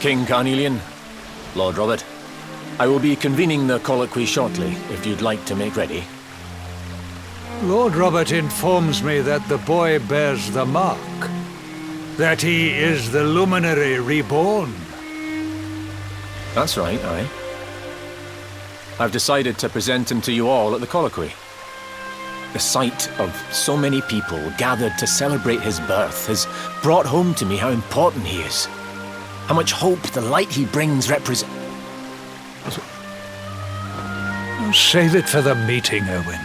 King Carnelian, Lord Robert, I will be convening the colloquy shortly, if you'd like to make ready. Lord Robert informs me that the boy bears the mark. That he is the luminary reborn. That's right, aye. I've decided to present him to you all at the colloquy. The sight of so many people gathered to celebrate his birth has brought home to me how important he is. How much hope the light he brings represents. Save it for the meeting, Owen.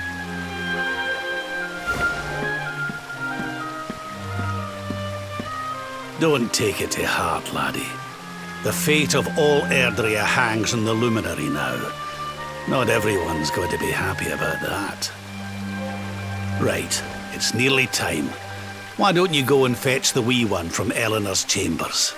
Don't take it to heart, laddie. The fate of all Erdrea hangs on the luminary now. Not everyone's going to be happy about that. Right, it's nearly time. Why don't you go and fetch the wee one from Eleanor's chambers?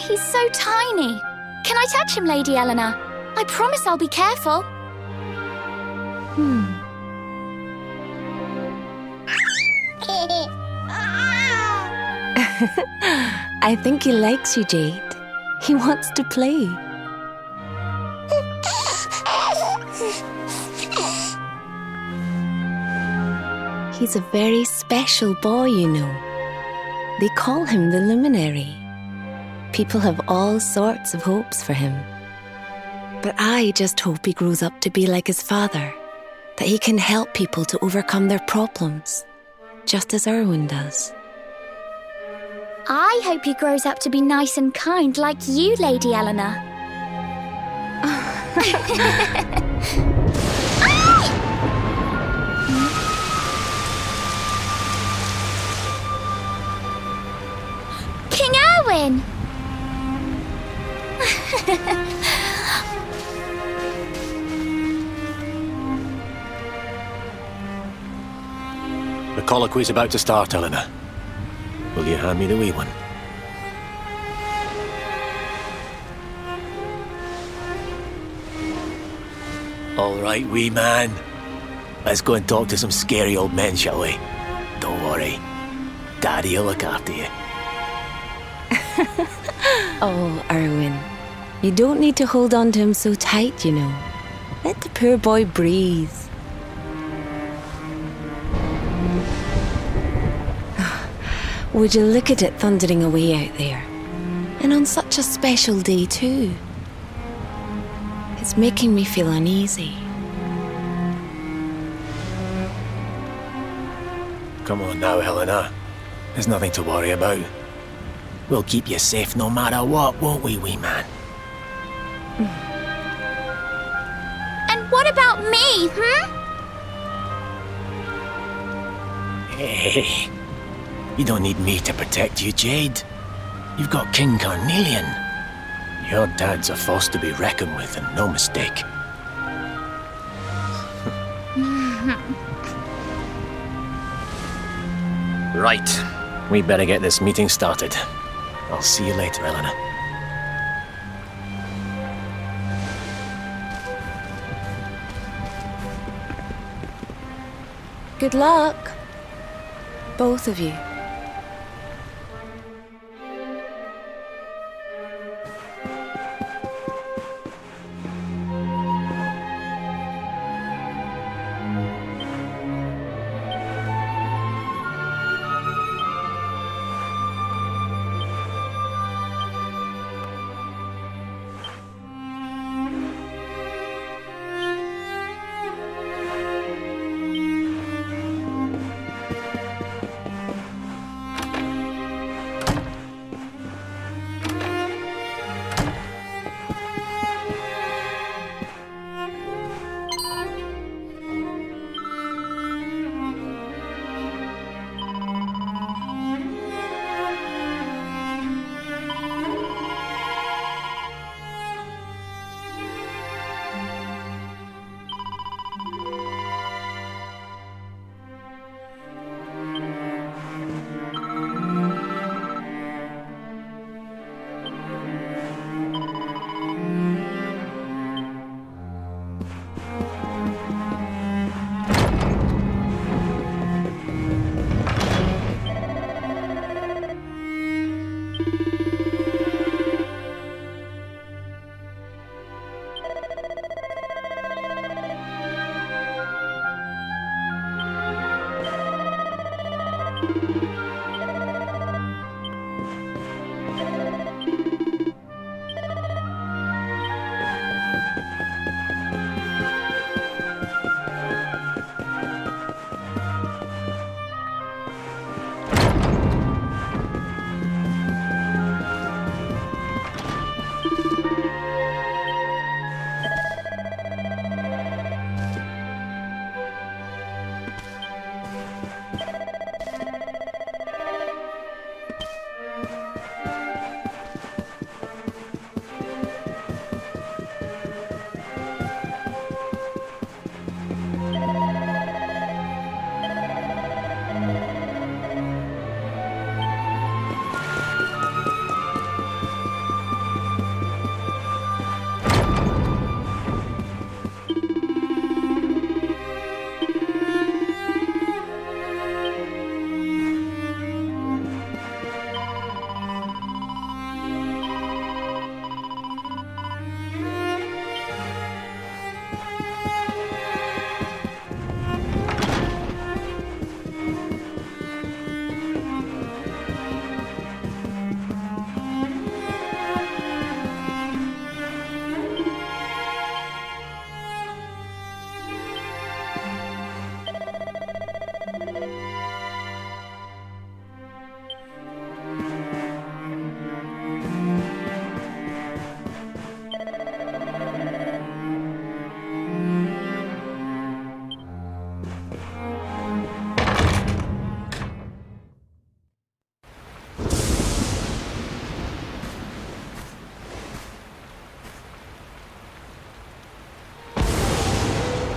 He's so tiny. Can I touch him, Lady Eleanor? I promise I'll be careful. I think he likes you, Jade. He wants to play. He's a very special boy, you know. They call him the Luminary. People have all sorts of hopes for him. But I just hope he grows up to be like his father, that he can help people to overcome their problems, just as Erwin does. I hope he grows up to be nice and kind like you, Lady Eleanor. King Erwin! The colloquy's about to start, Eleanor. Will you hand me the wee one? All right, wee man. Let's go and talk to some scary old men, shall we? Don't worry. Daddy'll look after you. Oh, Erwin, you don't need to hold on to him so tight, you know. Let the poor boy breathe. Would you look at it thundering away out there? And on such a special day, too. It's making me feel uneasy. Come on now, Helena. There's nothing to worry about. We'll keep you safe no matter what, won't we, wee man? And what about me, Hey, you don't need me to protect you, Jade. You've got King Carnelian. Your dad's a force to be reckoned with, and no mistake. Right. We better get this meeting started. I'll see you later, Eleanor. Good luck, both of you.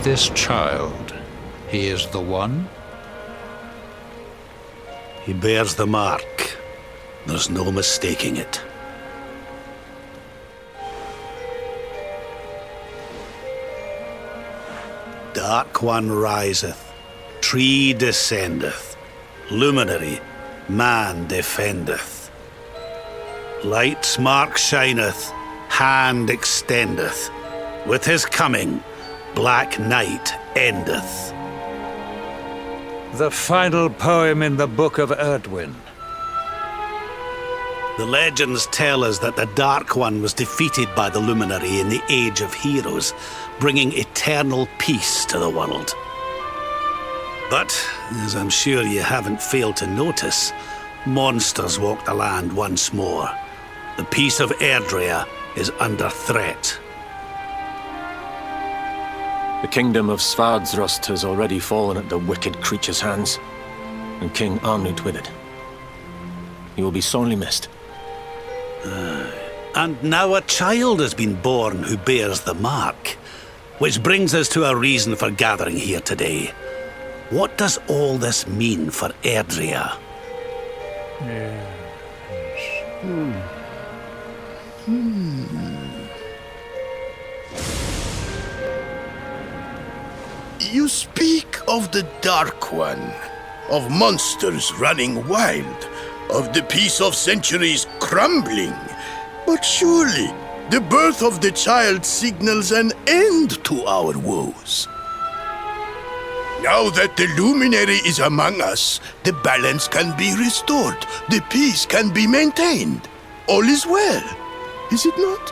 This child, he is the one? He bears the mark. There's no mistaking it. Dark One riseth, tree descendeth, luminary, man defendeth. Light's mark shineth, hand extendeth. With his coming, black night endeth. The final poem in the Book of Erdwin. The legends tell us that the Dark One was defeated by the Luminary in the Age of Heroes, bringing eternal peace to the world. But, as I'm sure you haven't failed to notice, monsters walk the land once more. The peace of Erdrea is under threat. The kingdom of Svardsrust has already fallen at the wicked creature's hands, and King Arnut with it. He will be sorely missed. And now a child has been born who bears the mark. Which brings us to our reason for gathering here today. What does all this mean for Erdrea? You speak of the Dark One, of monsters running wild, of the peace of centuries crumbling. But surely, the birth of the child signals an end to our woes. Now that the luminary is among us, the balance can be restored, the peace can be maintained. All is well, is it not?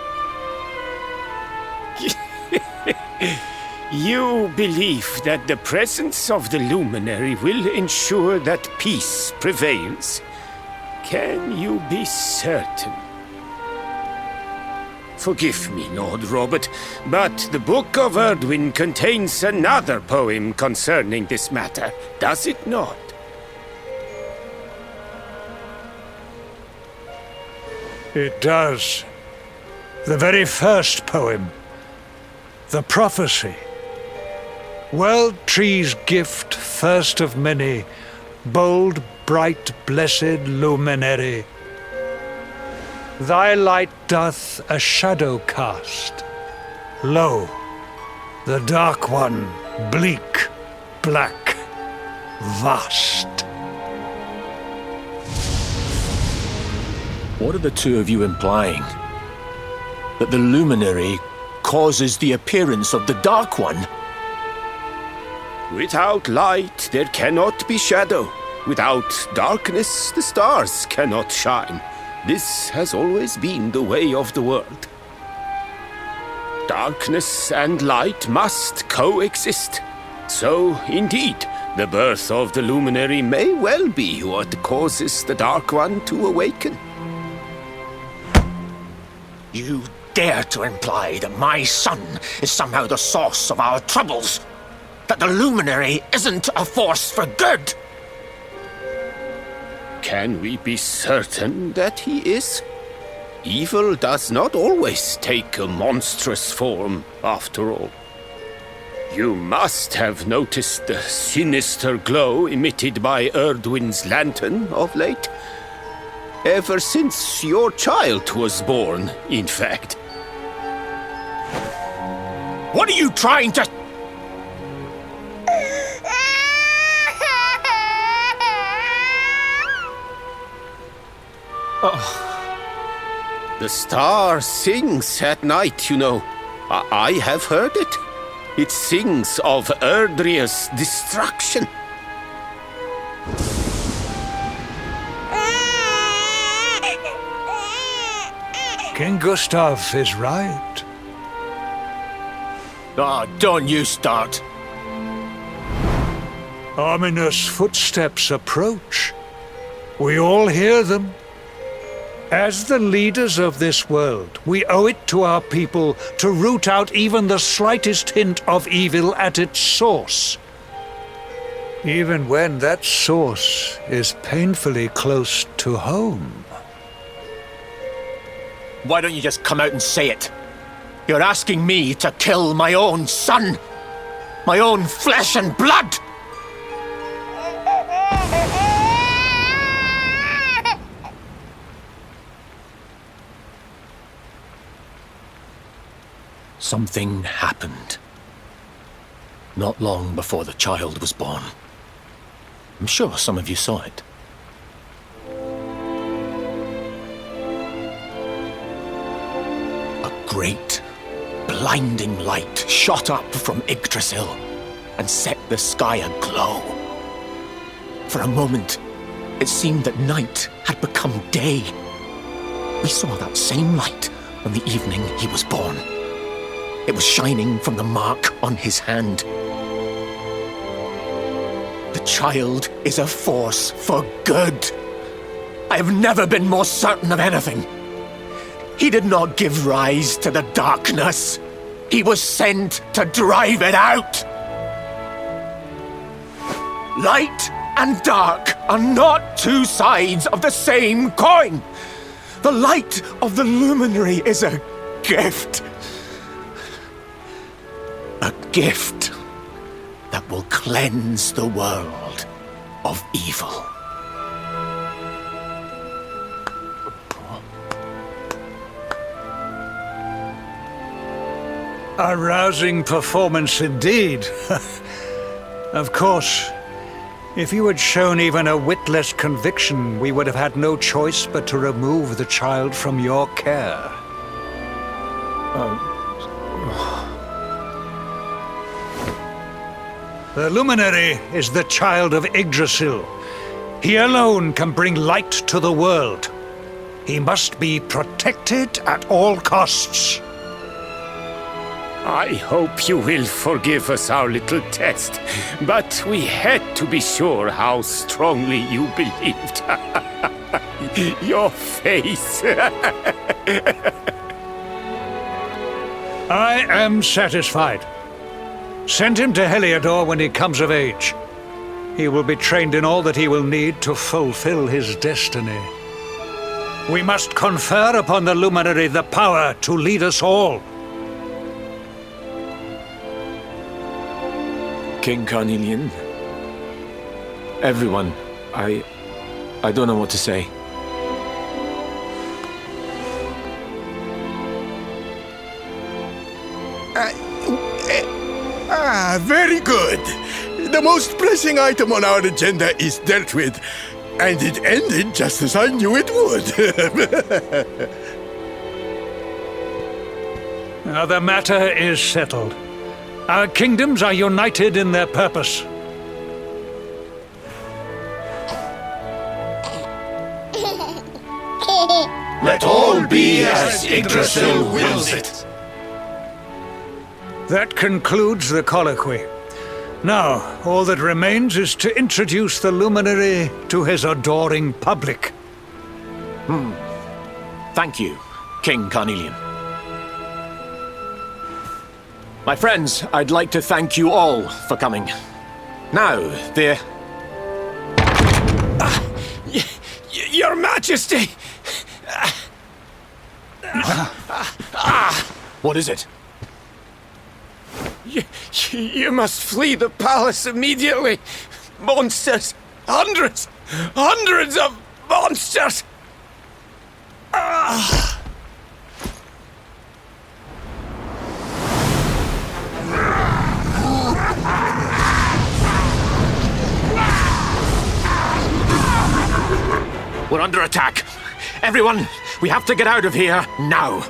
You believe that the presence of the luminary will ensure that peace prevails. Can you be certain? Forgive me, Lord Robert, but the Book of Erdwin contains another poem concerning this matter, does it not? It does. The very first poem. The prophecy. World tree's gift, first of many, bold, bright, blessed luminary. Thy light doth a shadow cast. Lo, the Dark One, bleak, black, vast. What are the two of you implying? That the luminary causes the appearance of the Dark One? Without light, there cannot be shadow. Without darkness, the stars cannot shine. This has always been the way of the world. Darkness and light must coexist. So, indeed, the birth of the luminary may well be what causes the Dark One to awaken. You dare to imply that my son is somehow the source of our troubles? That the luminary isn't a force for good? Can we be certain that he is? Evil does not always take a monstrous form, after all. You must have noticed the sinister glow emitted by Erdwin's lantern of late. Ever since your child was born, in fact. What are you trying to... The star sings at night, you know. I have heard it. It sings of Erdrea's destruction. King Gustav is right. Ah, don't you start. Ominous footsteps approach. We all hear them. As the leaders of this world, we owe it to our people to root out even the slightest hint of evil at its source. Even when that source is painfully close to home. Why don't you just come out and say it? You're asking me to kill my own son. My own flesh and blood. Something happened. not long before the child was born. I'm sure some of you saw it. A great, blinding light shot up from Yggdrasil and set the sky aglow. For a moment, it seemed that night had become day. We saw that same light on the evening he was born. It was shining from the mark on his hand. The child is a force for good. I have never been more certain of anything. He did not give rise to the darkness. He was sent to drive it out. Light and dark are not two sides of the same coin. The light of the luminary is a gift. A gift that will cleanse the world of evil. A rousing performance indeed. Of course, if you had shown even a whit less conviction, we would have had no choice but to remove the child from your care. The luminary is the child of Yggdrasil. He alone can bring light to the world. He must be protected at all costs. I hope you will forgive us our little test, but we had to be sure how strongly you believed. Your face. I am satisfied. Send him to Heliodor when he comes of age. He will be trained in all that he will need to fulfill his destiny. We must confer upon the luminary the power to lead us all. King Carnelian, everyone, I don't know what to say. Very good. The most pressing item on our agenda is dealt with, and it ended just as I knew it would. Now the matter is settled. Our kingdoms are united in their purpose. Let all be as Yggdrasil wills it. That concludes the colloquy. Now, all that remains is to introduce the luminary to his adoring public. Thank you, King Carnelian. My friends, I'd like to thank you all for coming. Now, Your Majesty! what is it? You must flee the palace immediately. Monsters! Hundreds of monsters! We're under attack. Everyone, we have to get out of here now.